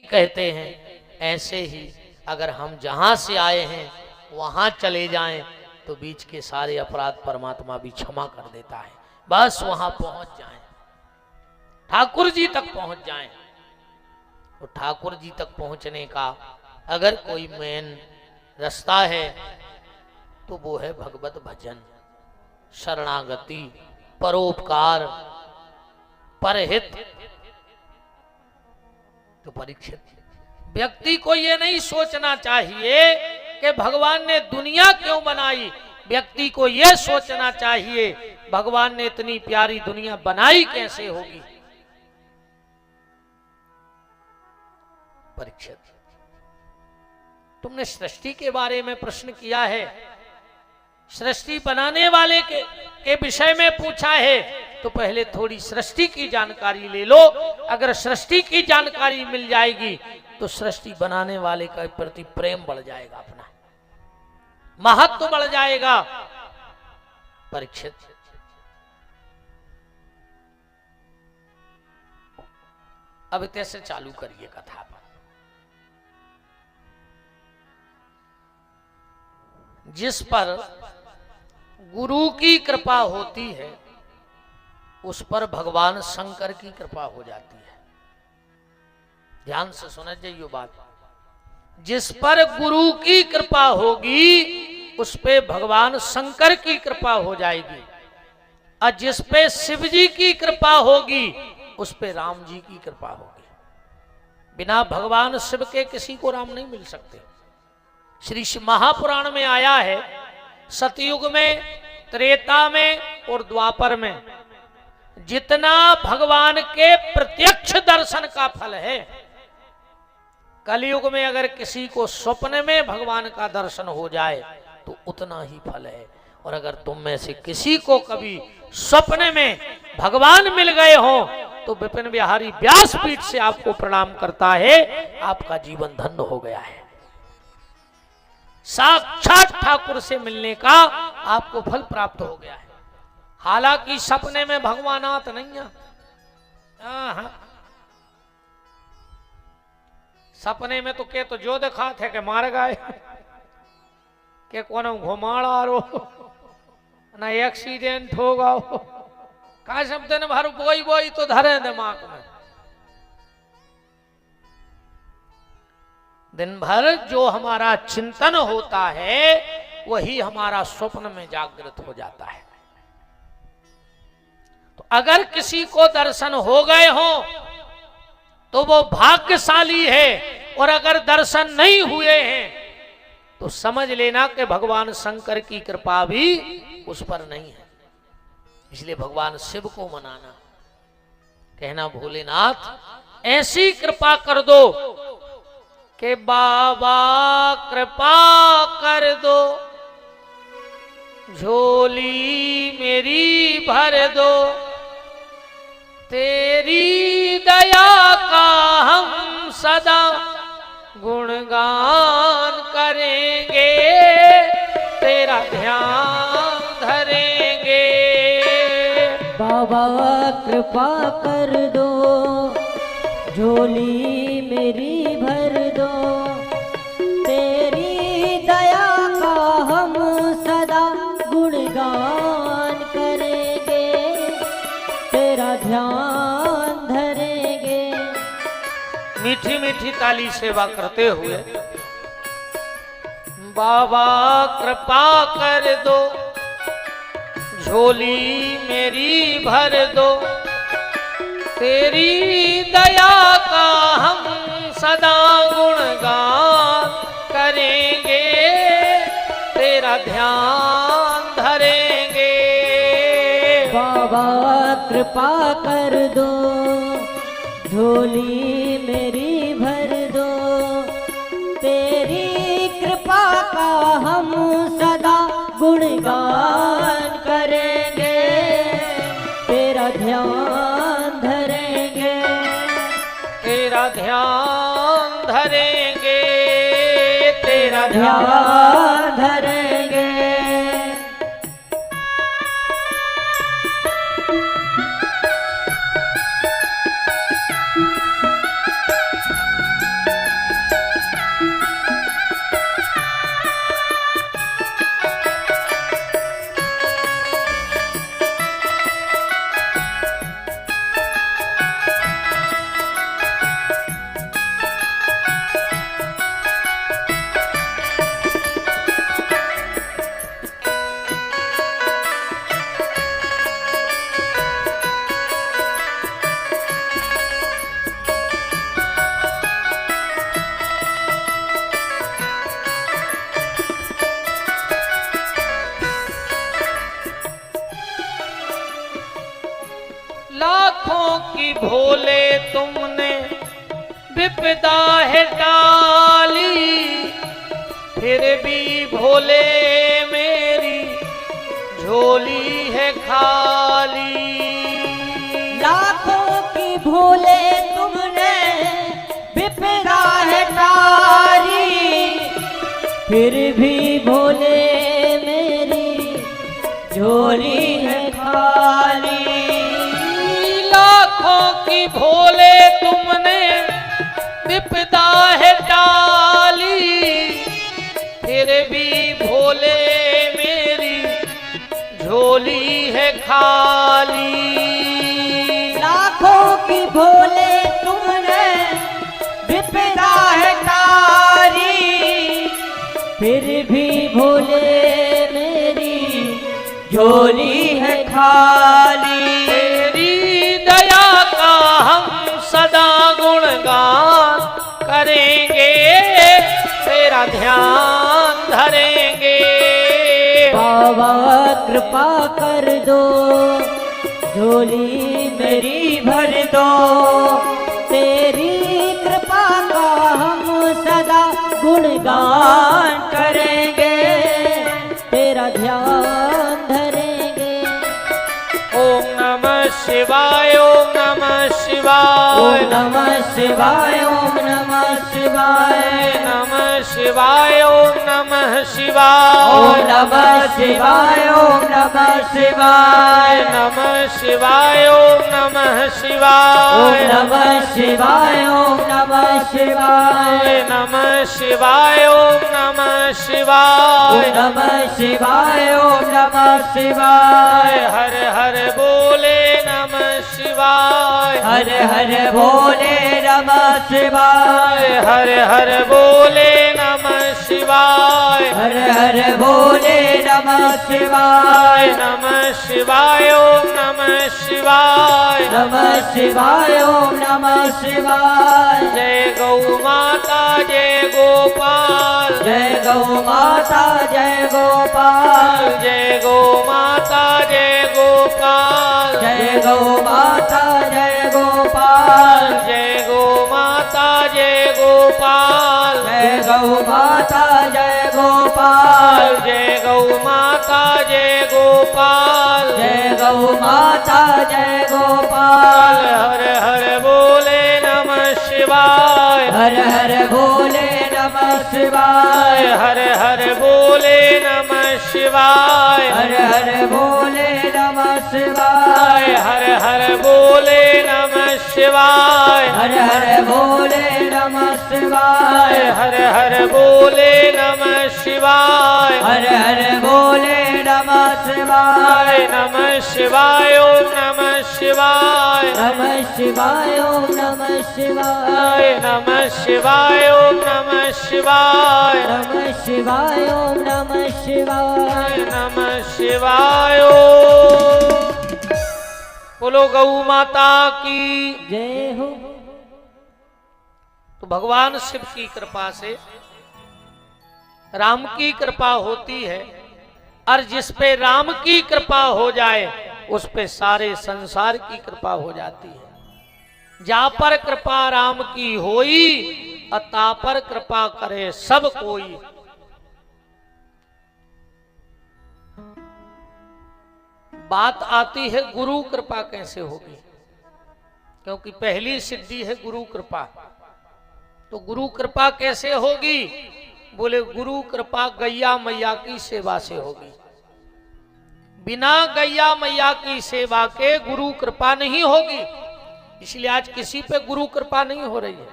कहते हैं ऐसे ही अगर हम जहां से आए हैं वहां चले जाएं तो बीच के सारे अपराध परमात्मा भी क्षमा कर देता है। बस वहां पहुंच जाएं, ठाकुर जी तक पहुंच जाएं। तो ठाकुर जी तक पहुंचने का अगर कोई मेन रास्ता है तो वो है भगवत भजन, शरणागति, परोपकार, परहित। तो परीक्षित व्यक्ति को ये नहीं सोचना चाहिए कि भगवान ने दुनिया क्यों बनाई, व्यक्ति को यह सोचना चाहिए भगवान ने इतनी प्यारी दुनिया बनाई कैसे होगी। परीक्षित, तुमने सृष्टि के बारे में प्रश्न किया है, सृष्टि बनाने वाले के विषय में पूछा है, तो पहले थोड़ी सृष्टि की जानकारी ले लो। अगर सृष्टि की जानकारी मिल जाएगी तो सृष्टि बनाने वाले के प्रति प्रेम बढ़ जाएगा, अपना महत्व बढ़ जाएगा। परीक्षित, अब कैसे चालू करिए कथा पर। जिस पर गुरु की कृपा होती है उस पर भगवान शंकर की कृपा हो जाती है। ध्यान से सुना जाइए बात। जिस पर गुरु की कृपा होगी उस पे भगवान शंकर की कृपा हो जाएगी, और जिस पे शिव जी की कृपा होगी उस पे राम जी की कृपा होगी। बिना भगवान शिव के किसी को राम नहीं मिल सकते। श्री महापुराण में आया है, सतयुग में, त्रेता में और द्वापर में जितना भगवान के प्रत्यक्ष दर्शन का फल है, कलयुग में अगर किसी को स्वप्न में भगवान का दर्शन हो जाए तो उतना ही फल है। और अगर तुम में से किसी को कभी स्वप्न में भगवान मिल गए हो तो विपिन बिहारी व्यासपीठ से आपको प्रणाम करता है, आपका जीवन धन्य हो गया है। साक्षात ठाकुर से मिलने का आपको फल प्राप्त हो गया है। हालांकि सपने में भगवान आत नहीं है, सपने में तो के तो जो दिखा थे कि मार गए, के कोनो घुमाड़ा रो ना एक्सीडेंट हो गो, का शब्द ने भर बोई बोई तो धरे दिमाग में। दिन भर जो हमारा चिंतन होता है वही हमारा स्वप्न में जागृत हो जाता है। तो अगर किसी को दर्शन हो गए हो तो वो भाग्यशाली है, और अगर दर्शन नहीं हुए हैं तो समझ लेना कि भगवान शंकर की कृपा भी उस पर नहीं है। इसलिए भगवान शिव को मनाना, कहना भोलेनाथ ऐसी कृपा कर दो कि बाबा कृपा कर दो, झोली मेरी भर दो, तेरी दया का हम सदा गुणगान करेंगे, तेरा ध्यान धरेंगे। बाबा कृपा कर दो, झोली मेरी भर दो, तेरी दया का हम सदा गुणगान करेंगे, तेरा ध्यान धरेंगे। मीठी मीठी ताली सेवा करते हुए बाबा कृपा कर दो, झोली मेरी भर दो, तेरी दया का हम सदा गुणगान करेंगे, तेरा ध्यान धरेंगे। बाबा कृपा कर दो, झोली मेरी भर दो, तेरी कृपा का हम सदा गुणगान करेंगे, तेरा ध्यान धरेंगे, तेरा ध्यान धरेंगे, तेरा ध्यान धरेंगे। विपदा है टाली, फिर भी भोले मेरी झोली है खाली। लाखों की भोले तुमने विपदा है टाली, फिर भी भोले मेरी झोली है खाली। लाखों की भोले तुमने विपदा है टाली, फिर भी भोले मेरी झोली है खाली। लाखों की भोले तुमने विपदा है टाली, फिर भी भोले मेरी झोली है खाली। तेरी दया का हम सदा गुणगान करेंगे, तेरा ध्यान धरेंगे। बाबा कृपा कर दो, झोली मेरी भर दो, तेरी कृपा का हम सदा गुणगान करेंगे, तेरा ध्यान धरेंगे। ओम नमः शिवाय, ओम नमः शिवाय, ओम नमः शिवाय, ओम नमः शिवाय, नमः शिवाय, ओम नमः शिवाय, ओम नमः शिवाय, ओम नमः शिवाय, नमः शिवाय, ओम नमः शिवाय, ओम नमः शिवाय, ओम नमः शिवाय, नमः शिवाय, ओम नमः शिवाय, ओम नमः शिवाय, ओम नमः शिवाय। हर हर बोले नमः शिवाय, हर हर भोले नमः शिवाय, हर हर बोले नमः शिवाय, हर हर भोले नमः शिवाय, नमः शिवाय, ओम नमः शिवाय, नमः शिवाय, ओम नमः शिवाय। जय गौ माता जय गोपाल, जय गौ माता जय गोपाल, जय गौ माता जय गोपाल, जय गौ माता जय गोपाल, जय गौ माता जय गोपाल, जय गौ माता जय गोपाल, जय गौ माता जय गोपाल, जय गौ माता जय गोपाल। हर हर बोले नमः शिवाय, हर हर भोले नमः शिवाय, हर हर बोले नमः शिवाय, हर हर भोले नमः शिवाय, हर हर बोले नमः शिवाय, हर हर भोले नमः शिवाय, हर हर बोले नमः शिवाय, हर हर भोले नमः शिवाय, नमः शिवाय, ओम नमः शिवाय, नमः शिवाय, ओम नमः शिवाय, नमः शिवाय, ओम नमः शिवाय, नमः शिवाय, ओम नमः शिवाय। नमः शिवाय। बोलो गौ माता की। जय हो। तो भगवान शिव की कृपा से राम की कृपा होती है, और जिस पे राम की कृपा हो जाए उस पे सारे संसार की कृपा हो जाती है। जा पर कृपा राम की होई, अता पर कृपा करे सब कोई। बात आती है गुरु कृपा कैसे होगी, क्योंकि पहली सिद्धि है गुरु कृपा। तो गुरु कृपा कैसे होगी? बोले गुरु कृपा गैया मैया की सेवा से होगी। बिना गैया मैया की सेवा के गुरु कृपा नहीं होगी। इसलिए आज किसी पे गुरु कृपा नहीं हो रही है।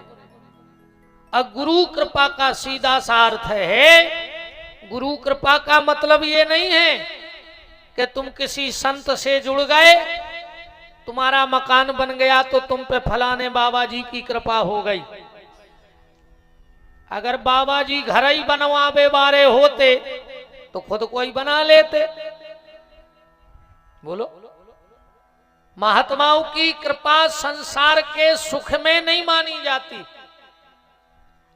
अब गुरु कृपा का सीधा सा अर्थ है, गुरु कृपा का मतलब ये नहीं है कि तुम किसी संत से जुड़ गए, तुम्हारा मकान बन गया तो तुम पे फलाने बाबा जी की कृपा हो गई। अगर बाबा जी घर ही बनवावे बारे होते तो खुद को ही बना लेते। बोलो, महात्माओं की कृपा संसार के सुख में नहीं मानी जाती।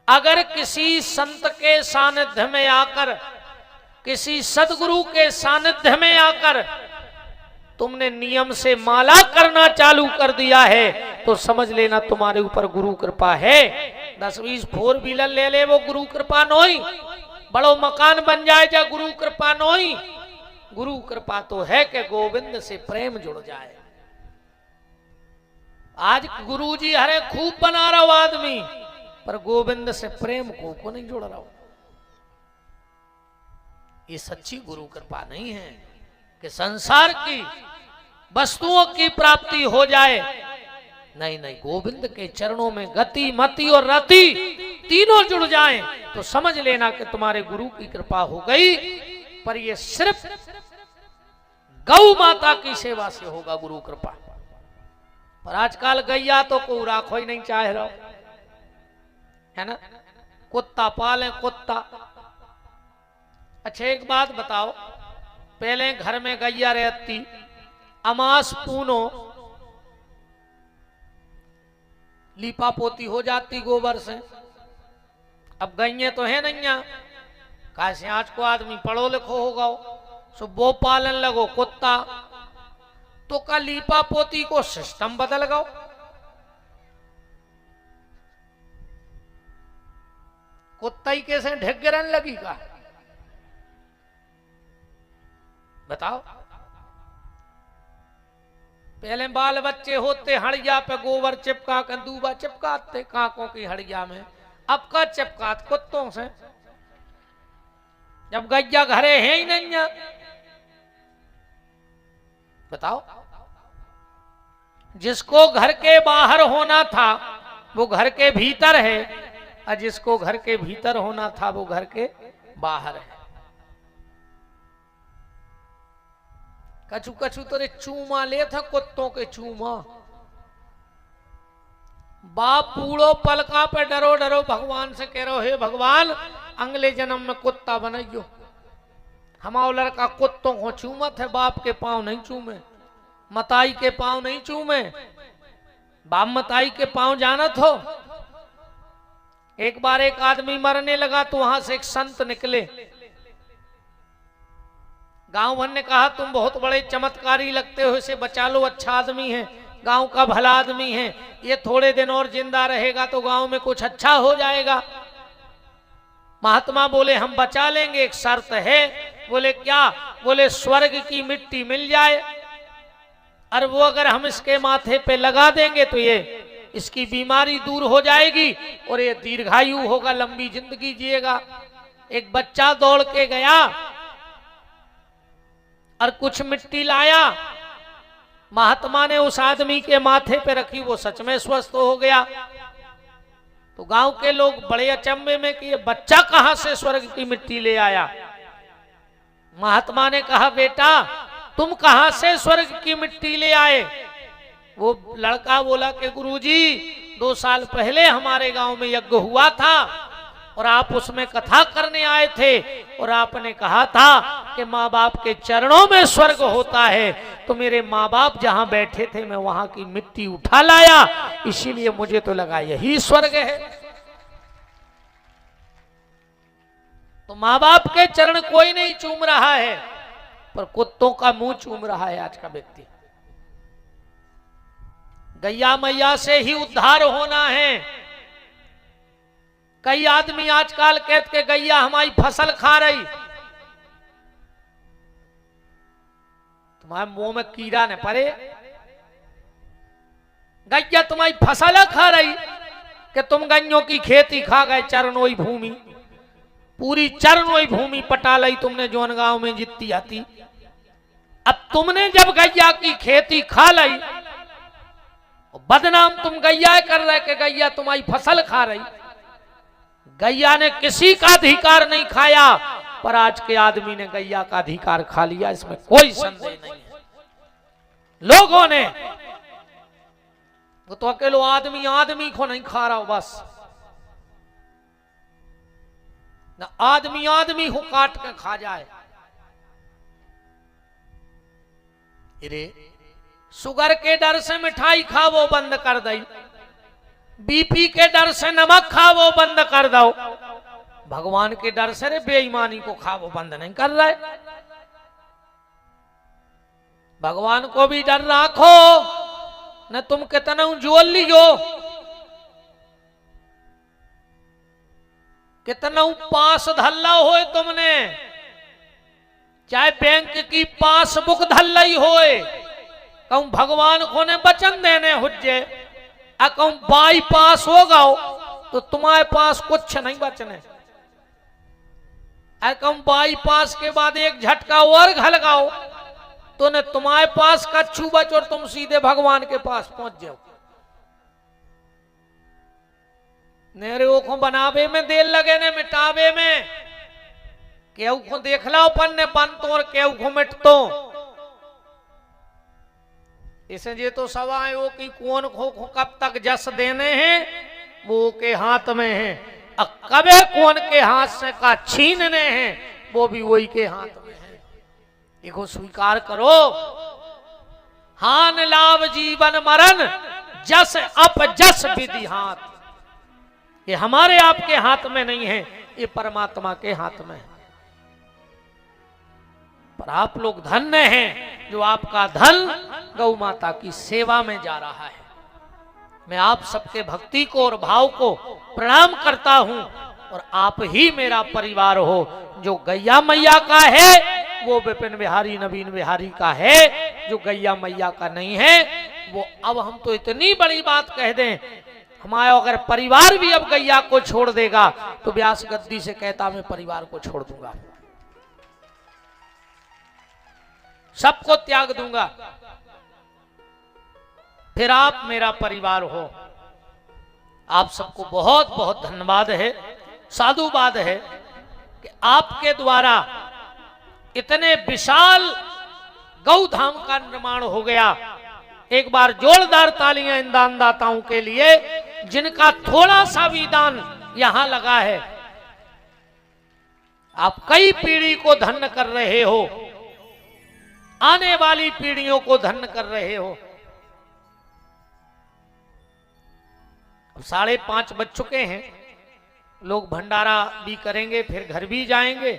अगर किसी संत के सानिध्य में आकर, किसी सदगुरु के सानिध्य में आकर तुमने नियम से माला करना चालू कर दिया है तो समझ लेना तुम्हारे ऊपर गुरु कृपा है। 10-20 4 व्हीलर ले ले, वो गुरु कृपा नोई। बड़ो मकान बन जाए जा गुरु कृपा नोई। गुरु कृपा तो है कि गोविंद से प्रेम जुड़ जाए। आज गुरु जी हरे खूब बना रहा हो आदमी, पर गोविंद से प्रेम को नहीं जुड़ रहा हो। ये सच्ची गुरु कृपा नहीं है कि संसार की वस्तुओं की प्राप्ति हो जाए। नहीं नहीं, गोविंद के चरणों में गति मति और रति तीनों जुड़ जाएं तो समझ लेना कि तुम्हारे गुरु की कृपा हो गई। पर ये सिर्फ गौ माता की सेवा से होगा गुरु कृपा। पर आजकल गैया तो को राखो ही नहीं चाह रहा है ना, कुत्ता पाले कुत्ता। अच्छा एक बात बताओ, पहले घर में गैया रहती, अमास पूनो लीपा पोती हो जाती गोबर से। अब गैये तो है नहीं, कैसे आज को आदमी पढ़ो लिखो होगा, सो वो पालन लगो कुत्ता, तो का लीपा पोती को सिस्टम बदल गो। कुत्ता ही कैसे ढक गिरन लगी का बताओ। पहले बाल बच्चे होते हड़िया पे गोबर चिपका कर दूबा चिपकाते काकों की हड़िया में, अब का चिपकात कुत्तों से। जब गैया घरे है ही नहीं, बताओ। जिसको घर के बाहर होना था वो घर के भीतर है, और जिसको घर के भीतर होना था वो घर के बाहर है। कछु कछु तो चूमा ले था कुत्तों के चूमा। बाप बूढ़ो पलका पे डरो डरो भगवान से कह रहे, हे भगवान अगले जन्म में कुत्ता बनाइयो। हमारा लड़का कुत्तों को चूमत है, बाप के पांव नहीं चूमे, मताई के पांव नहीं चूमे। बाप मताई के पांव जानत हो। एक बार एक आदमी मरने लगा तो वहां से एक संत निकले। गांव भर ने कहा तुम बहुत बड़े चमत्कारी लगते हो, इसे बचा लो, अच्छा आदमी है, गांव का भला आदमी है, ये थोड़े दिन और जिंदा रहेगा तो गांव में कुछ अच्छा हो जाएगा। महात्मा बोले हम बचा लेंगे, एक शर्त है। बोले क्या? बोले स्वर्ग की मिट्टी मिल जाए और वो अगर हम इसके माथे पे लगा देंगे तो ये इसकी बीमारी दूर हो जाएगी और ये दीर्घायु होगा, लंबी जिंदगी जिएगा। एक बच्चा दौड़ के गया और कुछ मिट्टी लाया, महात्मा ने उस आदमी के माथे पे रखी, वो सच में स्वस्थ हो गया। तो गांव के लोग बड़े अचंभे में कि ये बच्चा कहां से स्वर्ग की मिट्टी ले आया। महात्मा ने कहा बेटा तुम कहां से स्वर्ग की मिट्टी ले आए। वो लड़का बोला कि गुरुजी 2 साल पहले हमारे गांव में यज्ञ हुआ था और आप उसमें कथा करने आए थे और आपने कहा था कि माँ बाप के चरणों में स्वर्ग होता है, तो मेरे माँ बाप जहां बैठे थे मैं वहां की मिट्टी उठा लाया, इसीलिए मुझे तो लगा यही स्वर्ग है। तो माँ बाप के चरण कोई नहीं चूम रहा है, पर कुत्तों का मुंह चूम रहा है आज का व्यक्ति। गैया मैया से ही उद्धार होना है। कई आदमी आजकल कहते के गैया हमारी फसल खा रही। तुम्हारे मुंह में कीड़ा न पड़े। गैया तुम्हारी फसल खा रही कि तुम गैयों की खेती खा गए। चरनोई भूमि, पूरी चरनोई भूमि पटा ली तुमने जोन गांव में जितनी आती। अब तुमने जब गैया की खेती खा ली, बदनाम तुम गैया कर रहे कि गैया तुम्हारी फसल खा रही। गैया ने किसी का अधिकार नहीं खाया, पर आज के आदमी ने गैया का अधिकार खा लिया, इसमें कोई संदेह नहीं है। लोगों ने वो तो अकेलो आदमी आदमी को नहीं खा रहा हो, बस ना आदमी आदमी को काट के खा जाए। अरे शुगर के डर से मिठाई खावो बंद कर दई, बीपी के डर से नमक खावो बंद कर दो, भगवान के डर से रे बेईमानी को खावो बंद नहीं कर रहे। भगवान को भी डर रखो, न तुम कितना जोल लियो। कितना पास धल्ला होए तुमने, चाहे बैंक की पासबुक धल्लाई होए, कहूं भगवान को ने वचन देने हुज्जे, कहूं बाईपास हो गाओ तो तुम्हारे पास कुछ नहीं बचने, कहूं बाईपास के बाद एक झटका और घलगाओ तो ने तुम्हारे पास कच्छू बच और तुम सीधे भगवान के पास पहुंच जाओ। नेरे को बनावे में देर लगे ने मिटावे में, केहू को देख लो पन्ने बनतो और केहू को मिटतो। इसे ये तो सवाल हो कि कौन को कब तक जस देने हैं वो के हाथ में है, कबे कौन के हाथ से का छीनने हैं वो भी वही के हाथ में है। देखो स्वीकार करो, हान लाभ जीवन मरण जस अप जस विधि हाथ, ये हमारे आपके हाथ में नहीं है, ये परमात्मा के हाथ में है। पर आप लोग धन्य हैं जो आपका धन गौ माता की सेवा में जा रहा है। मैं आप सबके भक्ति को और भाव को प्रणाम करता हूं, और आप ही मेरा परिवार हो। जो गैया मैया का है वो विपिन बिहारी नवीन बिहारी का है, जो गैया मैया का नहीं है वो, अब हम तो इतनी बड़ी बात कह दें, हमारा अगर परिवार भी अब गैया को छोड़ देगा तो व्यास गद्दी से कहता मैं परिवार को छोड़ दूंगा, सबको त्याग दूंगा, फिर आप मेरा परिवार हो। आप सबको बहुत बहुत धन्यवाद है, साधुवाद है कि आपके द्वारा इतने विशाल गौधाम का निर्माण हो गया। एक बार जोरदार तालियां इन दानदाताओं के लिए जिनका थोड़ा सा भी दान यहां लगा है। आप कई पीढ़ी को धन्य कर रहे हो, आने वाली पीढ़ियों को धन्य कर रहे हो। 5:30 बज चुके हैं, लोग भंडारा भी करेंगे, फिर घर भी जाएंगे।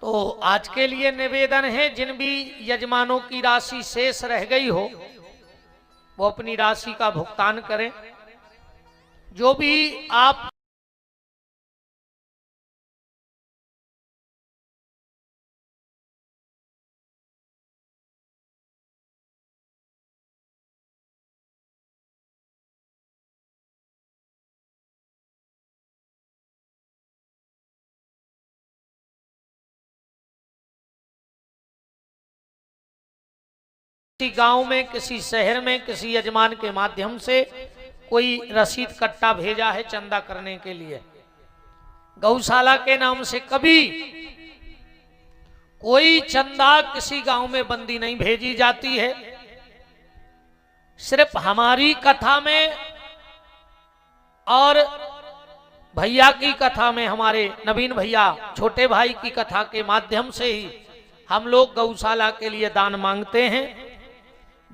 तो आज के लिए निवेदन है, जिन भी यजमानों की राशि शेष रह गई हो वो अपनी राशि का भुगतान करें। जो भी आप किसी गांव में, किसी शहर में, किसी यजमान के माध्यम से कोई रसीद कट्टा भेजा है चंदा करने के लिए, गौशाला के नाम से कभी कोई चंदा किसी गांव में बंदी नहीं भेजी जाती है। सिर्फ हमारी कथा में और भैया की कथा में, हमारे नवीन भैया छोटे भाई की कथा के माध्यम से ही हम लोग गौशाला के लिए दान मांगते हैं।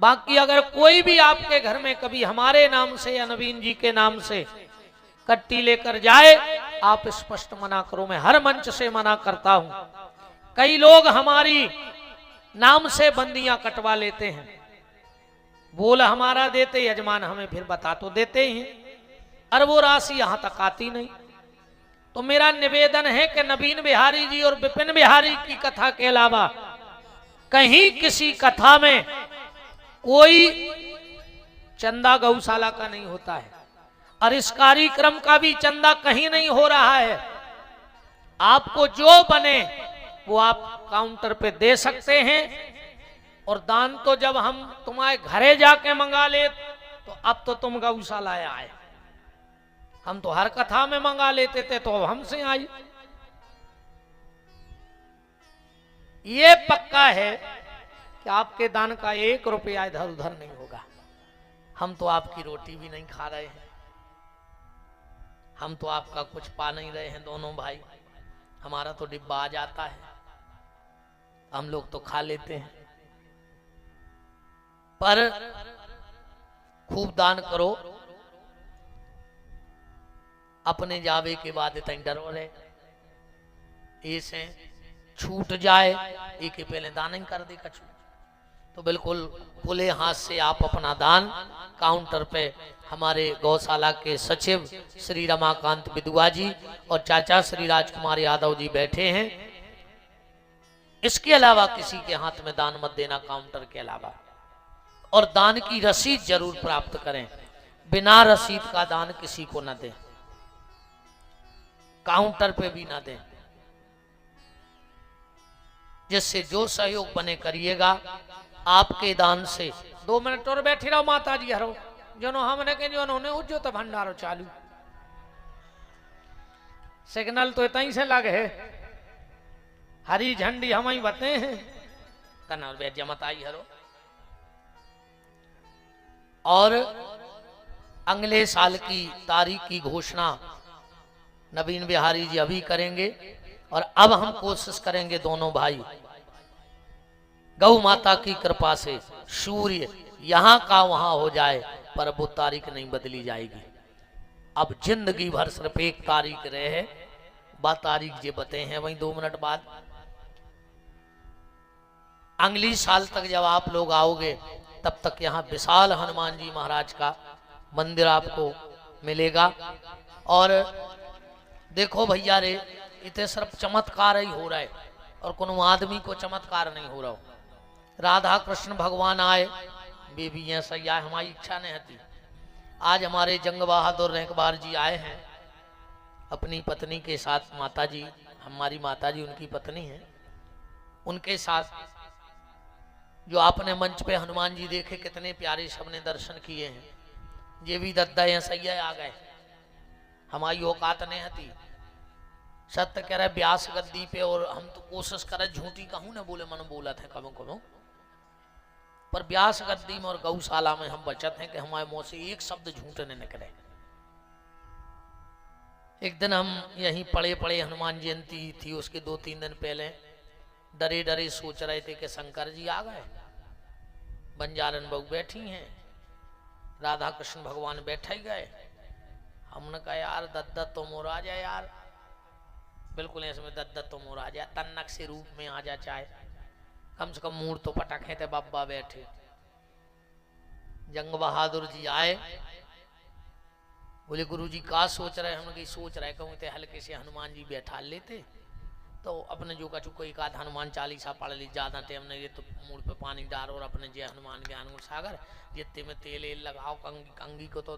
बाकी अगर कोई भी आपके घर में कभी हमारे नाम से या नवीन जी के नाम से कट्टी लेकर जाए, आप स्पष्ट मना करो। मैं हर मंच से मना करता हूं। कई लोग हमारी नाम से बंदियां कटवा लेते हैं, बोल हमारा देते, यजमान हमें फिर बता तो देते ही, और वो राशि यहां तक आती नहीं। तो मेरा निवेदन है कि नवीन बिहारी जी और विपिन बिहारी की कथा के अलावा कहीं किसी कथा में कोई चंदा गौशाला का नहीं होता है, और इस कार्यक्रम का भी चंदा कहीं नहीं हो रहा है। आपको जो बने वो आप काउंटर पे दे सकते हैं, और दान तो जब हम तुम्हारे घरे जाके मंगा ले, तो अब तो तुम गौशाला आए, हम तो हर कथा में मंगा लेते थे, तो अब हमसे आई। ये पक्का है कि आपके दान का 1 रुपया इधर उधर नहीं होगा। हम तो आपकी रोटी भी नहीं खा रहे हैं, हम तो आपका कुछ पा नहीं रहे हैं दोनों भाई, हमारा तो डिब्बा आ जाता है, हम लोग तो खा लेते हैं। पर खूब दान करो, अपने जावे के बाद इतना डरो रहे, ऐसे छूट जाए एक पहले दान ही कर दे कछु। तो बिल्कुल खुले हाथ से आप अपना दान काउंटर पे हमारे गौशाला के सचिव श्री रमाकांत विदुआ जी और चाचा श्री राजकुमार यादव जी बैठे हैं। इसके अलावा किसी के हाथ में दान मत देना काउंटर के अलावा, और दान की रसीद जरूर प्राप्त करें। बिना रसीद का दान किसी को न दें, काउंटर पे भी ना दें। जिससे जो सहयोग बने करिएगा आपके दान से। 2 मिनट और बैठी रहो माता जी हरो जो हमने के जो उज्जो तो भंडारो चालू सिग्नल तो इतना ही से लगे है, हरी झंडी हम ही बते हैं कन्नौर बैठ जमत आई हरो। और अगले साल की तारीख की घोषणा नवीन बिहारी जी अभी करेंगे, और अब हम कोशिश करेंगे दोनों भाई गौ माता की कृपा से सूर्य यहाँ का वहां हो जाए, पर वो तारीख नहीं बदली जाएगी। अब जिंदगी भर सिर्फ एक तारीख रहे, बा तारीख जे बते हैं वही 2 मिनट बाद। अगली साल तक जब आप लोग आओगे तब तक यहाँ विशाल हनुमान जी महाराज का मंदिर आपको मिलेगा। और देखो भैया रे, इतने सिर्फ चमत्कार ही हो रहा है और कोनो आदमी को चमत्कार नहीं हो रहा हो। राधा कृष्ण भगवान आए बेबी ऐसा ही आए, हमारी इच्छा नहीं होती। आज हमारे जंग बहादुर रेंकबार जी आए हैं अपनी पत्नी के साथ। माता जी, हमारी माता जी उनकी पत्नी है, उनके साथ जो आपने मंच पे हनुमान जी देखे कितने प्यारे, सबने दर्शन किए हैं। ये भी दद्दा सैया आ गए, हमारी औकात नहीं हती। सत्य कह रहे ब्यास गद्दी पे, और हम तो कोशिश करे झूठी कहूं ना बोले मन बोला थे कबो कबो, पर ब्यास गद्दी में और गौशाला में हम बचत हैं कि हमारे मुंह से एक शब्द झूठ न निकले। एक दिन हम यहीं पड़े पड़े हनुमान जयंती थी, उसके 2-3 दिन पहले डरे डरे सोच रहे थे कि शंकर जी आ गए, बंजारन बहू बैठी हैं, राधा कृष्ण भगवान बैठे गए। हमने कहा यार दद्दा तो मोर आ जाए यार, बिल्कुल ऐसे में दद्दा तो मोर आ जाए, तन्नक से रूप में आ जा, चाहे कम से कम मूड तो पटखे थे बाबा बैठे। जंग बहादुर जी आए, बोले गुरु जी का सोच रहे? हमने कही सोच रहे कहूँ थे हल्के से हनुमान जी बैठा लेते तो अपने जो कछु कोई का हनुमान चालीसा पढ़ ली, ज्यादा टाइम नहीं, ये तो मूड पे पानी डालो और अपने जय हनुमान ज्ञान गुण सागर जितने में तेल लगाओ। कंगी को तो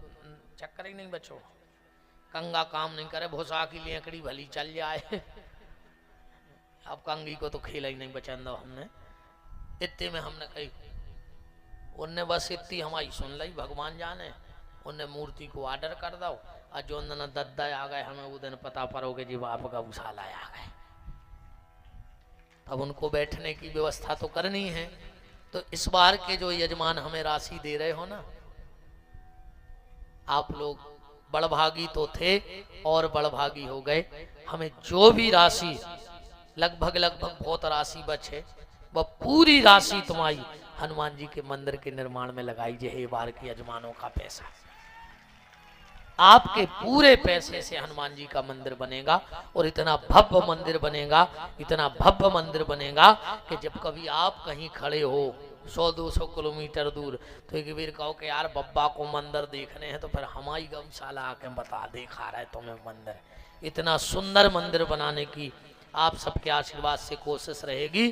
चक्कर ही नहीं बचो, कंगा काम नहीं करे, भूसा की लेकड़ी भली चल जाए। अब कंगी को तो खेला ही नहीं बचन दो हमने। इतने में हमने कही, उनने बस इतनी हमारी सुन ली, भगवान जाने। उनने मूर्ति को ऑर्डर कर दो, और जो दिन दद्दा आ गए हमें वो दिन पता पड़ोगे जी आप गौशाला आ गए। अब उनको बैठने की व्यवस्था तो करनी है। तो इस बार के जो यजमान हमें राशि दे रहे हो ना, आप लोग बड़भागी तो थे और बड़भागी हो गए। हमें जो भी राशि लगभग बहुत राशि बचे, वह पूरी राशि तुम्हारी हनुमान जी के मंदिर के निर्माण में लगाई जाए। बार के यजमानों का पैसा आपके पूरे पैसे से हनुमान जी का मंदिर बनेगा, और इतना भव्य मंदिर बनेगा, इतना भव्य मंदिर बनेगा कि जब कभी आप कहीं खड़े हो 100-200 किलोमीटर दूर, तो एक बार कहो कि यार बब्बा को मंदिर देखने हैं, तो फिर हमारी गौशाला आके बता देखा रहा है तुम्हें मंदिर। इतना सुंदर मंदिर बनाने की आप सबके आशीर्वाद से कोशिश रहेगी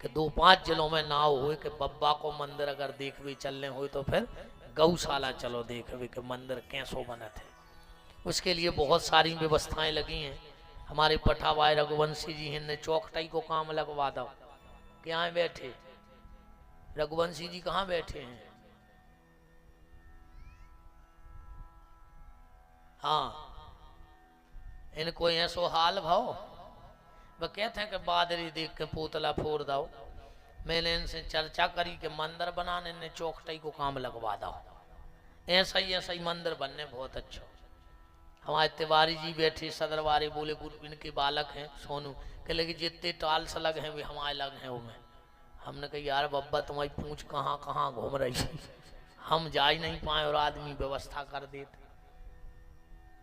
कि 2-5 जिलों में ना हो कि बब्बा को मंदिर अगर देखवे चलने हो तो फिर गौशाला चलो देखवे कि मंदिर कैसो बने थे। उसके लिए बहुत सारी व्यवस्थाएं लगी हैं। हमारे पठावाय रघुवंशी जी ने चौखटाई को काम लगवा दो। क्या बैठे रघुवंशी जी कहाँ बैठे हैं? हाँ, इनको ऐसो हाल भाव वह कहते हैं कि बादरी देख के पोतला फोड़ दो। मैंने इनसे चर्चा करी कि मंदिर बनाने ने चौखटाई को काम लगवा दो। ऐसा ही मंदिर बनने बहुत अच्छा। हमारे तिवारी जी बैठे सदरवारे, बोले गुरु इनके बालक हैं सोनू, कह लगे जितने टाल से लगे हैं वे हमारे लग हैं उनमें। हमने कहा यार बब्बा तुम्हारी पूंछ कहाँ कहाँ घूम रही है, हम जा ही नहीं पाए और आदमी व्यवस्था कर देते।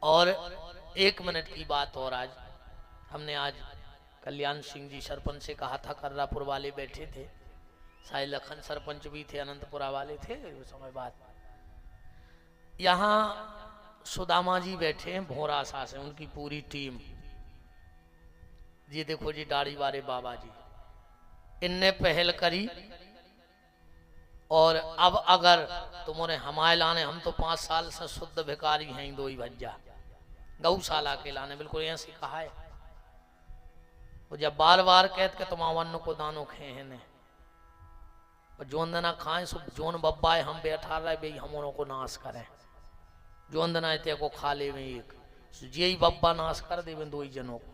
और 1 मिनट की बात और, आज हमने आज कल्याण सिंह जी सरपंच से कहा था, कर्रापुर वाले बैठे थे, साई लखन सरपंच भी थे, अनंतपुरा वाले थे उस समय बाद। यहाँ सुदामा जी बैठे हैं भोरा सा से, उनकी पूरी टीम। जी देखो जी दाढ़ी वाले बाबा जी, इनने पहल करी। और अब अगर तुमने हमारे लाने, हम तो 5 साल से शुद्ध भिखारी हैं, दो ही भज्जा गौशाला के लाने, बिल्कुल ऐसे कहा है। वो जब बार बार कहते कि तुम अवन को दानो खे हैं और जोन दना खाए सो जोन बब्बा है, हम बैठा रहे भाई हम उन्हों को नाश करें, जोन दना ते को खा ले में एक यही बब्बा नाश कर दे दो ही जनों को,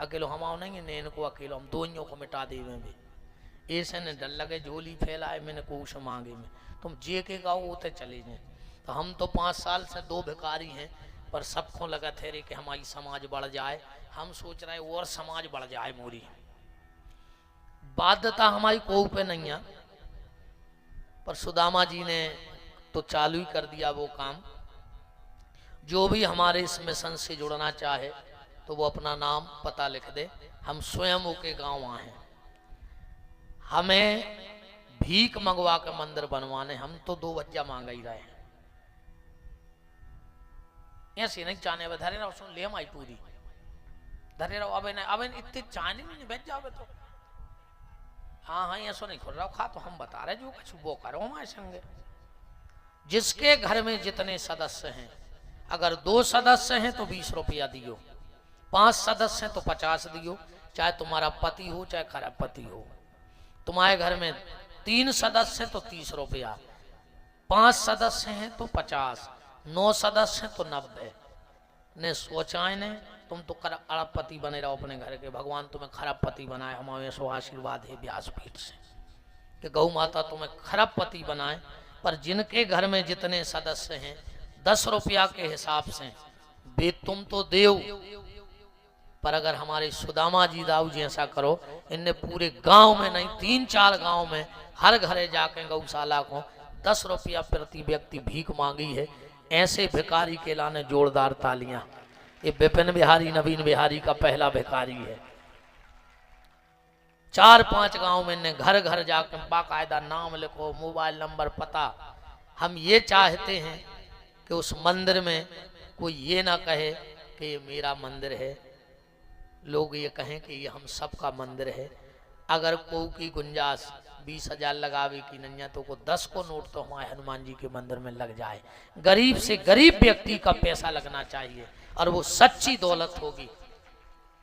अकेलो हम आओ नहीं ने इनको अकेलो हम दोइयों को मिटा दे भी। ऐसे ने डर लगे झोली फैलाए मैंने कुछ मांगे में, तुम जे के गाओ उते चले जाए। तो हम तो 5 साल से 2 भिखारी हैं, पर सबको लगा थे रे कि हमारी समाज बढ़ जाए, हम सोच रहे और समाज बढ़ जाए। मोरी बाध्यता हमारी कोई पे नहीं है, पर सुदामा जी ने तो चालू ही कर दिया वो काम। जो भी हमारे इस मिशन से जुड़ना चाहे तो वो अपना नाम पता लिख दे, हम स्वयं के गांव आए हैं। हमें भीख मंगवा के मंदिर बनवाने, हम तो 2 बच्चा मांग ही रहे हैं। ऐसे नहीं चाहने वे धरे रहो, सुन ले हम आई पूरी धरे रहो। अब इतने चाहने नहीं बैठ जाओगे तो हाँ हाँ ऐसा नहीं खुल रहा खा, तो हम बता रहे जो कुछ वो करो हमारे संगे। जिसके घर में जितने सदस्य हैं, अगर 2 सदस्य हैं तो 20 रुपया दियो, 5 सदस्य हैं तो 50 दियो, चाहे तुम्हारा पति हो चाहे खराब पति हो। तुम्हारे घर में 3 सदस्य हैं तो 30 रुपया, 5 सदस्य हैं तो 50, 9 सदस्य हैं तो 90। ने सोचा ने तुम तो अरबपति बने रहो अपने घर के, भगवान तुम्हें खरबपति बनाए। हमारे सो आशीर्वाद है व्यासपीठ से कि गौ माता तुम्हें खरबपति बनाए। पर जिनके घर में जितने सदस्य हैं 10 रुपया के हिसाब से वे तुम तो देव, पर अगर हमारे सुदामा जी दाऊ जी ऐसा करो, इनने पूरे गांव में नहीं 3-4 गांव में हर घरे जाके गौशाला को 10 रुपया प्रति व्यक्ति भीख मांगी है। ऐसे भिखारी के लाने जोरदार तालियां। ये विपिन बिहारी नवीन बिहारी का पहला भिखारी है। 4-5 गांव में इनने घर घर जाकर बाकायदा नाम लिखो, मोबाइल नंबर, पता। हम ये चाहते हैं कि उस मंदिर में कोई ये ना कहे कि ये मेरा मंदिर है, लोग ये कहें कि ये हम सबका मंदिर है। अगर कोई की गुंजाइश 20,000 लगावे की नैया तो को 10 को नोट तो हमारे हनुमान जी के मंदिर में लग जाए। गरीब से गरीब व्यक्ति का पैसा लगना चाहिए और वो सच्ची दौलत होगी।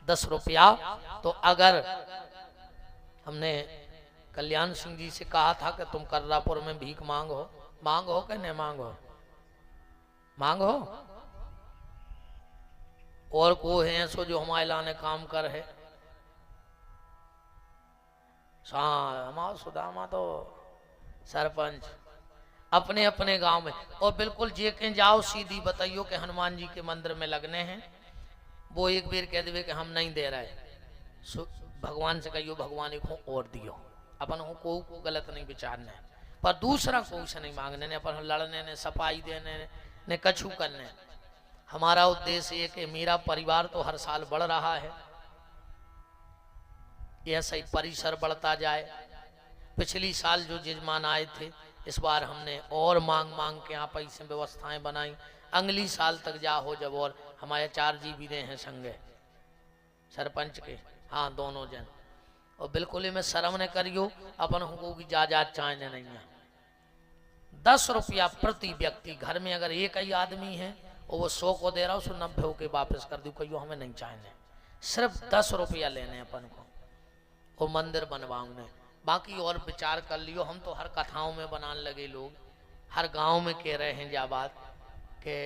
10 रुपया तो अगर हमने कल्याण सिंह जी से कहा था कि तुम कर्रापुर में भीख मांगो, मांगो कि नहीं मांगो, मांगो। और को है सो जो हमारे लाने काम कर है। हमारा सुदामा तो सरपंच अपने अपने गांव में, और बिल्कुल जे के जाओ सीधी बताइयो कि हनुमान जी के मंदिर में लगने हैं, वो एक बार कह देवे कि हम नहीं दे रहे। भगवान से कहियो भगवान को और दियो, अपन को गलत नहीं विचारने, पर दूसरा को से नहीं मांगने ने, अपन लड़ने ने, सफाई देने ने, कछु करने। हमारा उद्देश्य ये कि मेरा परिवार तो हर साल बढ़ रहा है, ऐसा ही परिसर बढ़ता जाए। पिछली साल जो जजमान आए थे, इस बार हमने और मांग मांग के यहाँ पैसे व्यवस्थाएं बनाई। अगली साल तक जा हो जब, और हमारे 4 जी भी हैं संगे सरपंच के, हाँ दोनों जन। और बिल्कुल में शर्म न करियो, अपन हमको की जा चाहने नहीं है। 10 रुपया प्रति व्यक्ति, घर में अगर एक ही आदमी है और वो 100 को दे रहा है, उसको 90 होके वापस कर दो, कहियो हमें नहीं चाहने, सिर्फ 10 रुपया लेने अपन को और मंदिर बनवाने। बाकी और विचार कर लियो। हम तो हर कथाओं में बनाने लगे, लोग हर गांव में कह रहे हैं जा बात के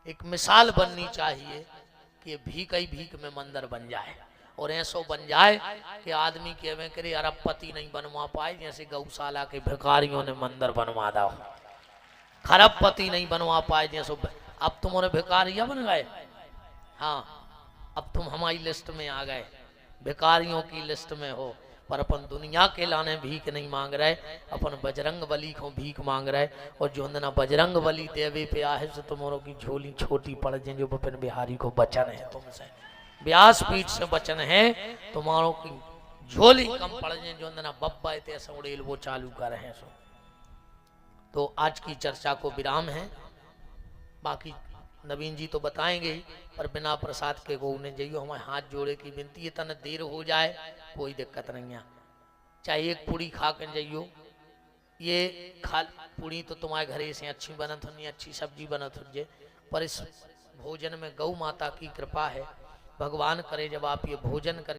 एक मिसाल बननी चाहिए कि भीख ही भीख में मंदिर बन जाए, और ऐसा बन जाए कि आदमी कहवे करे अरबपति नहीं बनवा पाए, जैसे गौशाला के भिखारियों ने मंदिर बनवा दो। खरबपति नहीं बनवा पाए जैसे अब तुम्हारे भिखारिया बन गए। हाँ, अब तुम हमारी लिस्ट में आ गए, भिखारियों की लिस्ट में हो। पर अपन दुनिया के लाने भीख नहीं मांग रहे, अपन बजरंग बली को भीख मांग रहे। और जो ना बजरंग बली देवे पे आहे से तुम्हारों की झोली छोटी पड़ जाए, जो विपिन बिहारी को वचन है तुमसे, व्यासपीठ से वचन है, तुम्हारों की झोली कम पड़ जाए जो अंदर बब्बा इतने सौड़ेल वो चालू कर रहे हैं सो। तो आज की चर्चा को विराम है, बाकी नवीन जी तो बताएंगे ही, पर बिना प्रसाद के गो ने जाइयो हमारे हाथ जोड़े की विनती है। तन देर हो जाए कोई दिक्कत नहीं है, चाहे एक पूड़ी खा कर जाइयो। ये खा पूड़ी तो तुम्हारे घरे से अच्छी बनत होनी, अच्छी सब्जी बनत हो जे, पर इस भोजन में गौ माता की कृपा है। भगवान करे जब आप ये भोजन कर